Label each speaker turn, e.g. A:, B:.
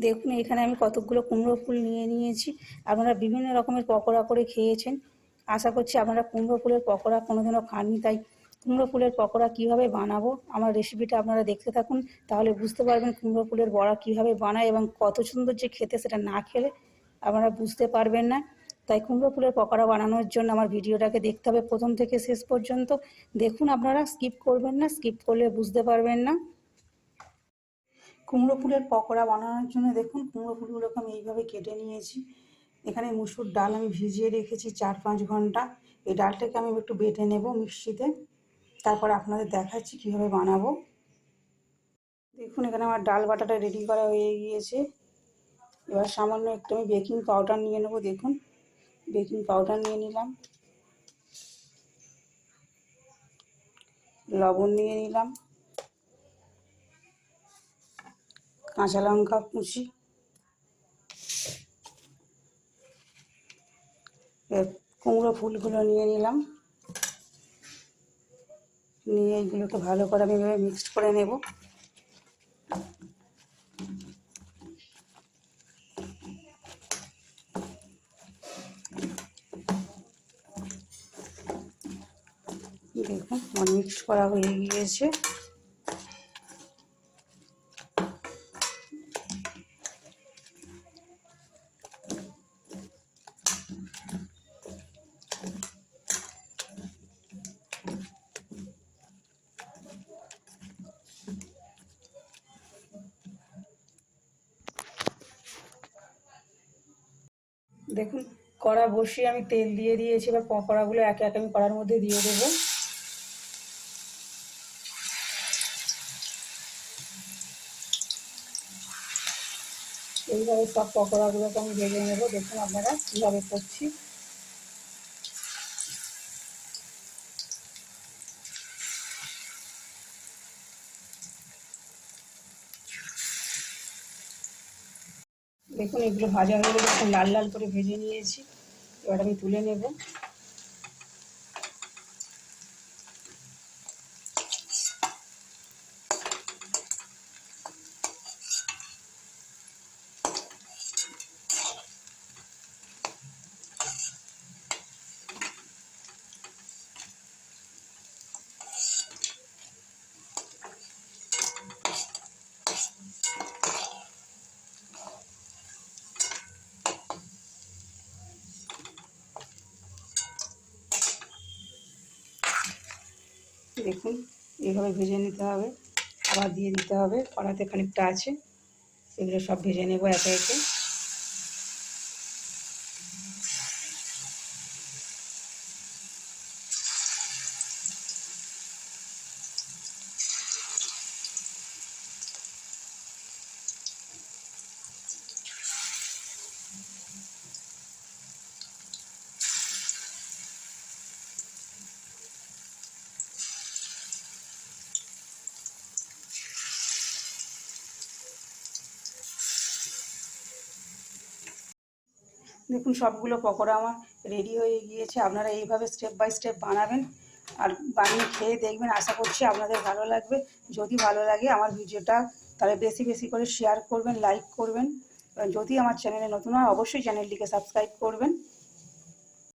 A: দেখুন এখানে আমি কতকগুলো কুমড়ো ফুল নিয়ে নিয়েছি। আপনারা বিভিন্ন রকমের পকোড়া করে খেয়েছেন, আশা করছি আপনারা কুমড়ো ফুলের পকোড়া কোনোদিনও খাননি। তাই কুমড়ো ফুলের পকোড়া কীভাবে বানাবো আমার রেসিপিটা আপনারা দেখতে থাকুন, তাহলে বুঝতে পারবেন কুমড়ো ফুলের বড়া কীভাবে বানায় এবং কত সুন্দর যে খেতে, সেটা না খেলে আপনারা বুঝতে পারবেন না। তাই কুমড়ো ফুলের পকোড়া বানানোর জন্য আমার ভিডিওটাকে দেখতে হবে প্রথম থেকে শেষ পর্যন্ত। দেখুন, আপনারা স্কিপ করবেন না, স্কিপ করলে বুঝতে পারবেন না। কুমড়ো ফুলের পকোড়া বানানোর জন্য দেখুন কুমড়ো ফুলগুলোকে আমি এইভাবে কেটে নিয়েছি। এখানে মুসুর ডাল আমি ভিজিয়ে রেখেছি 4-5 ঘন্টা। এই ডালটাকে আমি একটু বেটে নেব মিক্সিতে, তারপর আপনাদের দেখাচ্ছি কীভাবে বানাবো। দেখুন এখানে আমার ডাল বাটাটা রেডি করা হয়ে গিয়েছে। এবার সামান্য একটু আমি বেকিং পাউডার নিয়ে নেব। দেখুন বেকিং পাউডার নিয়ে নিলাম, লবণ নিয়ে নিলাম, কাঁচা লঙ্কা কুচি, কুমড়ো ফুলগুলো নিয়ে নিলাম, নিয়ে এইগুলোকে ভালো করে আমি এভাবে মিক্সড করে নেব। দেখুন আমার মিক্স করা হয়ে গিয়েছে। দেখুন কড়া বসিয়ে আমি তেল দিয়ে দিয়েছি। এবার পকোড়াগুলো একে একে আমি কড়ার মধ্যে দিয়ে দেবো। এইভাবে সব পকোড়াগুলোকে আমি ভেজে নেব। দেখুন আপনারা কীভাবে করছি। দেখুন এগুলো ভাজা হয়ে গেলে দেখুন লাল লাল করে ভেজে নিয়েছি। এবার আমি তুলে নেব। দেখুন এইভাবে ভেজে নিতে হবে, আবার দিয়ে দিতে হবে। কড়াতে খানিকটা আছে, সেগুলো সব ভেজে নেব একে একে। দেখুন সবগুলো পকোড়া আমার রেডি হয়ে গিয়েছে। আপনারা এইভাবে স্টেপ বাই স্টেপ বানাবেন আর বানিয়ে খেয়ে দেখবেন। আশা করছি আপনাদের ভালো লাগবে। যদি ভালো লাগে আমার ভিডিওটা তাহলে বেশি বেশি করে শেয়ার করবেন, লাইক করবেন। যদি আমার চ্যানেলে নতুন হয় অবশ্যই চ্যানেলটিকে সাবস্ক্রাইব করবেন।